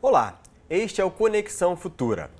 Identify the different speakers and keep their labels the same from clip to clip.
Speaker 1: Olá, este é o Conexão Futura.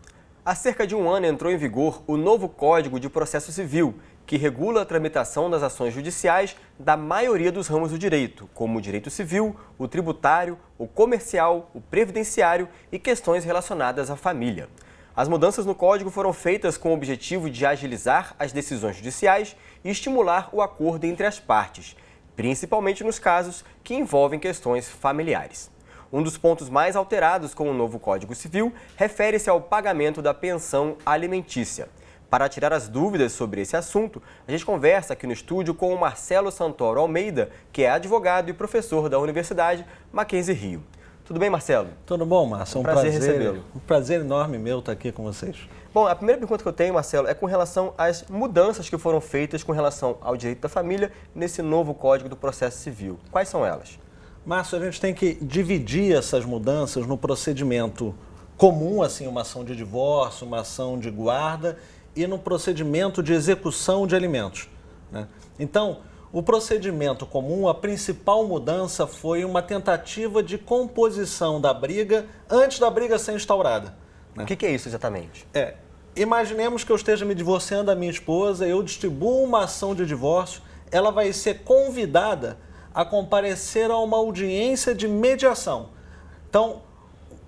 Speaker 1: Há cerca de um ano entrou em vigor o novo Código de Processo Civil, que regula a tramitação das ações judiciais da maioria dos ramos do direito, como o direito civil, o tributário, o comercial, o previdenciário e questões relacionadas à família. As mudanças no Código foram feitas com o objetivo de agilizar as decisões judiciais e estimular o acordo entre as partes, principalmente nos casos que envolvem questões familiares. Um dos pontos mais alterados com o novo Código Civil refere-se ao pagamento da pensão alimentícia. Para tirar as dúvidas sobre esse assunto, a gente conversa aqui no estúdio com o Marcelo Santoro Almeida, que é advogado e professor da Universidade Mackenzie Rio. Tudo bem, Marcelo?
Speaker 2: Tudo bom, Márcio?
Speaker 1: Um prazer recebê-lo.
Speaker 2: Um prazer enorme meu estar aqui com vocês.
Speaker 1: Bom, a primeira pergunta que eu tenho, Marcelo, é com relação às mudanças que foram feitas com relação ao direito da família nesse novo Código do Processo Civil. Quais são elas?
Speaker 2: Márcio, a gente tem que dividir essas mudanças no procedimento comum, assim, uma ação de divórcio, uma ação de guarda, e no procedimento de execução de alimentos, né? Então, o procedimento comum, a principal mudança foi uma tentativa de composição da briga antes da briga ser instaurada, né?
Speaker 1: O que é isso exatamente?
Speaker 2: Imaginemos que eu esteja me divorciando da minha esposa, eu distribuo uma ação de divórcio, ela vai ser convidada a comparecer a uma audiência de mediação. Então,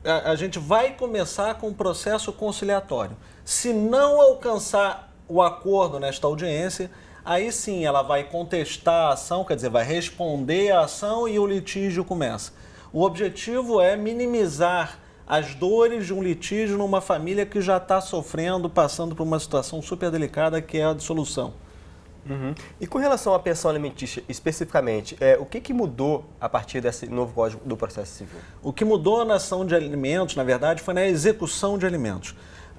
Speaker 2: a gente vai começar com um processo conciliatório. Se não alcançar o acordo nesta audiência, aí sim ela vai contestar a ação, quer dizer, vai responder à ação e o litígio começa. O objetivo é minimizar as dores de um litígio numa família que já está sofrendo, passando por uma situação super delicada, que é a dissolução.
Speaker 1: Uhum. E com relação à pensão alimentícia especificamente, o que mudou a partir desse novo Código do Processo Civil?
Speaker 2: O que mudou na ação de alimentos, na verdade, foi na execução de alimentos.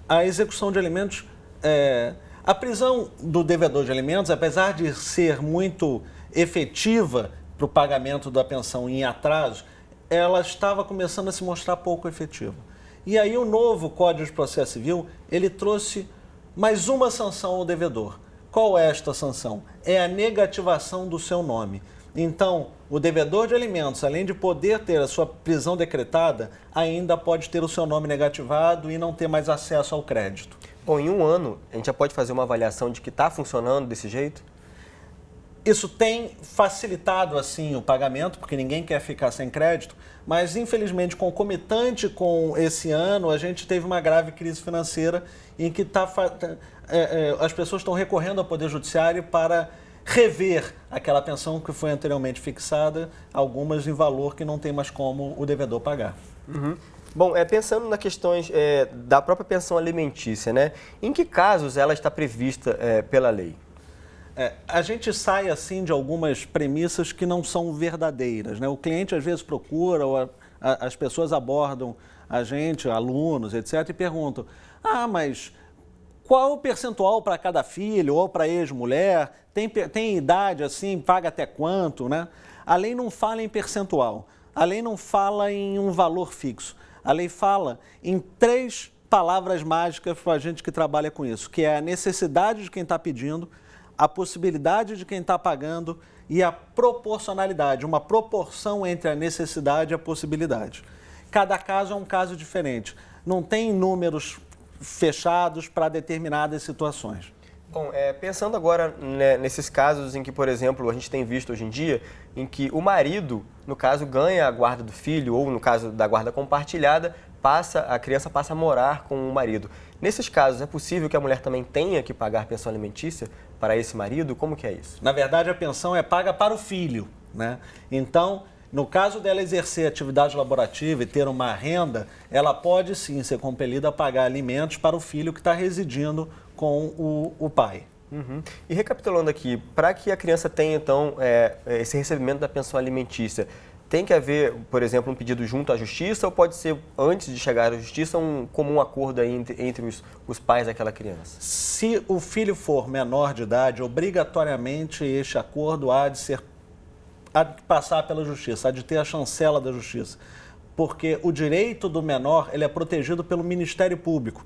Speaker 2: A execução de alimentos, a prisão do devedor de alimentos, apesar de ser muito efetiva para o pagamento da pensão em atraso, ela estava começando a se mostrar pouco efetiva. E aí o novo Código de Processo Civil, ele trouxe mais uma sanção ao devedor. Qual é esta sanção? É a negativação do seu nome. Então, o devedor de alimentos, além de poder ter a sua prisão decretada, ainda pode ter o seu nome negativado e não ter mais acesso ao crédito.
Speaker 1: Bom, em um ano, a gente já pode fazer uma avaliação de que está funcionando desse jeito?
Speaker 2: Isso tem facilitado, assim, o pagamento, porque ninguém quer ficar sem crédito, mas, infelizmente, concomitante com esse ano, a gente teve uma grave crise financeira em que as pessoas estão recorrendo ao Poder Judiciário para rever aquela pensão que foi anteriormente fixada, algumas em valor que não tem mais como o devedor pagar.
Speaker 1: Uhum. Bom, pensando nas questões da própria pensão alimentícia, né? Em que casos ela está prevista pela lei?
Speaker 2: A gente sai assim de algumas premissas que não são verdadeiras, né? O cliente às vezes procura, ou as pessoas abordam a gente, alunos, etc., e perguntam: mas qual o percentual para cada filho ou para ex-mulher? Tem idade assim, paga até quanto, né? A lei não fala em percentual, a lei não fala em um valor fixo, a lei fala em 3 palavras mágicas para a gente que trabalha com isso, que é a necessidade de quem está pedindo, a possibilidade de quem está pagando e a proporcionalidade, uma proporção entre a necessidade e a possibilidade. Cada caso é um caso diferente, não tem números fechados para determinadas situações.
Speaker 1: Bom, pensando agora nesses casos em que, por exemplo, a gente tem visto hoje em dia, em que o marido, no caso, ganha a guarda do filho, ou no caso da guarda compartilhada, a criança passa a morar com o marido. Nesses casos, é possível que a mulher também tenha que pagar pensão alimentícia para esse marido? Como que é isso?
Speaker 2: Na verdade, a pensão é paga para o filho, né? Então, no caso dela exercer atividade laborativa e ter uma renda, ela pode sim ser compelida a pagar alimentos para o filho que está residindo com o pai.
Speaker 1: Uhum. E recapitulando aqui, para que a criança tenha então esse recebimento da pensão alimentícia, tem que haver, por exemplo, um pedido junto à justiça ou pode ser, antes de chegar à justiça, um comum acordo aí entre os pais daquela criança?
Speaker 2: Se o filho for menor de idade, obrigatoriamente este acordo há de passar pela justiça, há de ter a chancela da justiça. Porque o direito do menor ele é protegido pelo Ministério Público.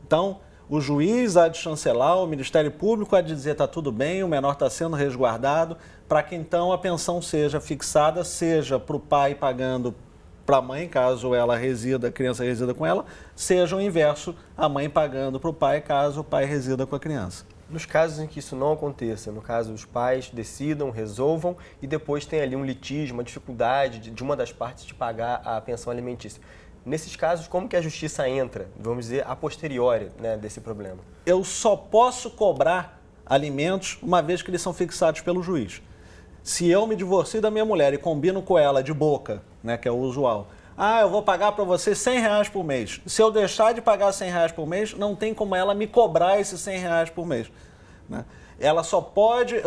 Speaker 2: Então, O juiz há de chancelar, o Ministério Público há de dizer está tudo bem, o menor está sendo resguardado, para que então a pensão seja fixada, seja para o pai pagando para a mãe, caso ela resida, a criança resida com ela, seja o inverso, a mãe pagando para o pai, caso o pai resida com a criança.
Speaker 1: Nos casos em que isso não aconteça, no caso os pais decidam, resolvam e depois tem ali um litígio, uma dificuldade de uma das partes de pagar a pensão alimentícia. Nesses casos, como que a justiça entra, vamos dizer, a posteriori, né, desse problema?
Speaker 2: Eu só posso cobrar alimentos uma vez que eles são fixados pelo juiz. Se eu me divorcio da minha mulher e combino com ela de boca, né, que é o usual, eu vou pagar para você R$100 por mês. Se eu deixar de pagar R$100 por mês, não tem como ela me cobrar esses R$100 por mês, né? Eu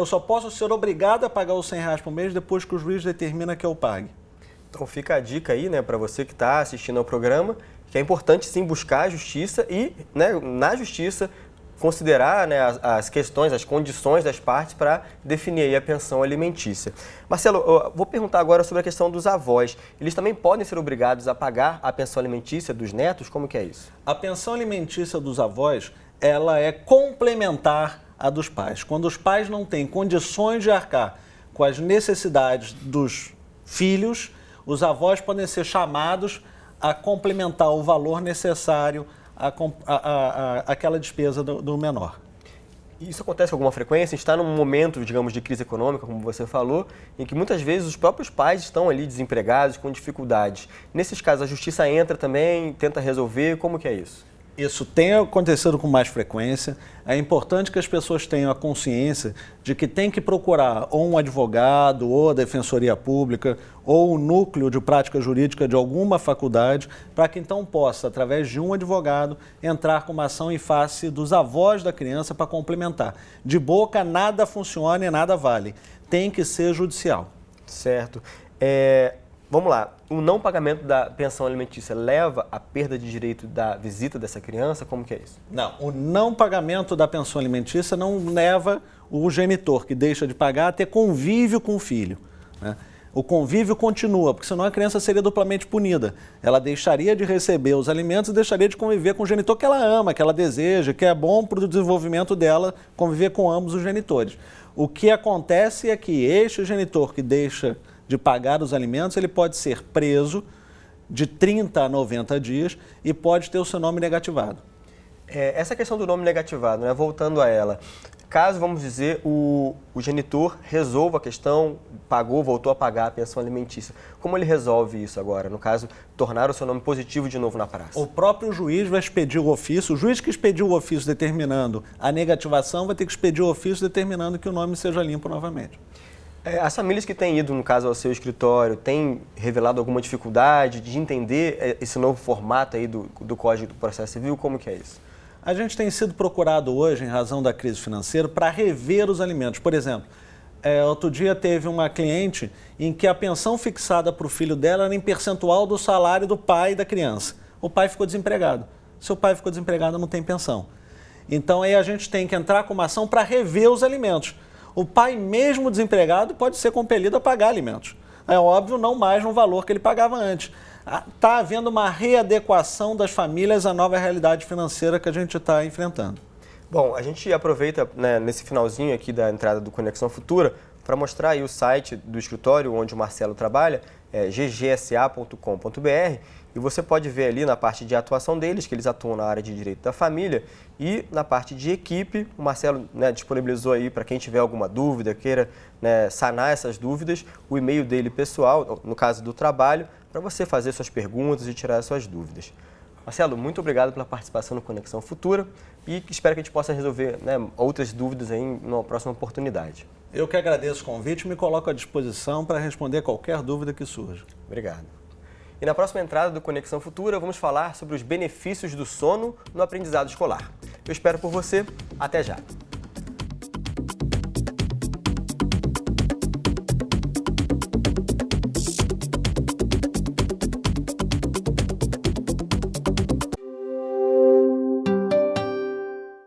Speaker 2: só posso ser obrigado a pagar os R$100 por mês depois que o juiz determina que eu pague.
Speaker 1: Então fica a dica aí, né, para você que está assistindo ao programa, que é importante sim buscar a justiça e, né, na justiça, considerar, né, as questões, as condições das partes para definir aí a pensão alimentícia. Marcelo, eu vou perguntar agora sobre a questão dos avós. Eles também podem ser obrigados a pagar a pensão alimentícia dos netos? Como que é isso?
Speaker 2: A pensão alimentícia dos avós, ela é complementar à dos pais. Quando os pais não têm condições de arcar com as necessidades dos filhos, os avós podem ser chamados a complementar o valor necessário àquela despesa do menor.
Speaker 1: Isso acontece com alguma frequência? A gente está num momento, digamos, de crise econômica, como você falou, em que muitas vezes os próprios pais estão ali desempregados, com dificuldades. Nesses casos, a justiça entra também, tenta resolver, como que é isso?
Speaker 2: Isso tem acontecido com mais frequência. É importante que as pessoas tenham a consciência de que tem que procurar ou um advogado, ou a Defensoria Pública, ou o núcleo de prática jurídica de alguma faculdade, para que então possa, através de um advogado, entrar com uma ação em face dos avós da criança para complementar. De boca nada funciona e nada vale. Tem que ser judicial.
Speaker 1: Certo. Vamos lá, o não pagamento da pensão alimentícia leva à perda de direito da visita dessa criança? Como que é isso?
Speaker 2: Não, o não pagamento da pensão alimentícia não leva o genitor que deixa de pagar a ter convívio com o filho, né? O convívio continua, porque senão a criança seria duplamente punida. Ela deixaria de receber os alimentos e deixaria de conviver com o genitor que ela ama, que ela deseja, que é bom para o desenvolvimento dela conviver com ambos os genitores. O que acontece é que este genitor que deixa de pagar os alimentos, ele pode ser preso de 30 a 90 dias e pode ter o seu nome negativado.
Speaker 1: Essa questão do nome negativado, né, voltando a ela, caso, vamos dizer, o genitor resolva a questão, pagou, voltou a pagar a pensão alimentícia, como ele resolve isso agora? No caso, tornar o seu nome positivo de novo na praça?
Speaker 2: O próprio juiz vai expedir o ofício, o juiz que expediu o ofício determinando a negativação vai ter que expedir o ofício determinando que o nome seja limpo novamente.
Speaker 1: As famílias que têm ido, no caso, ao seu escritório, têm revelado alguma dificuldade de entender esse novo formato aí do Código do Processo Civil? Como que é isso?
Speaker 2: A gente tem sido procurado hoje, em razão da crise financeira, para rever os alimentos. Por exemplo, outro dia teve uma cliente em que a pensão fixada para o filho dela era em percentual do salário do pai e da criança. O pai ficou desempregado. Se o pai ficou desempregado, não tem pensão. Então aí a gente tem que entrar com uma ação para rever os alimentos. O pai, mesmo desempregado, pode ser compelido a pagar alimentos. É óbvio, não mais no valor que ele pagava antes. Está havendo uma readequação das famílias à nova realidade financeira que a gente está enfrentando.
Speaker 1: Bom, a gente aproveita, né, nesse finalzinho aqui da entrada do Conexão Futura para mostrar aí o site do escritório onde o Marcelo trabalha, ggsa.com.br, e você pode ver ali na parte de atuação deles, que eles atuam na área de direito da família, e na parte de equipe, o Marcelo, né, disponibilizou aí para quem tiver alguma dúvida, queira, né, sanar essas dúvidas, o e-mail dele pessoal, no caso do trabalho, para você fazer suas perguntas e tirar suas dúvidas. Marcelo, muito obrigado pela participação no Conexão Futura e espero que a gente possa resolver, né, outras dúvidas aí numa próxima oportunidade.
Speaker 2: Eu que agradeço o convite e me coloco à disposição para responder qualquer dúvida que surja.
Speaker 1: Obrigado. E na próxima entrada do Conexão Futura, vamos falar sobre os benefícios do sono no aprendizado escolar. Eu espero por você. Até já!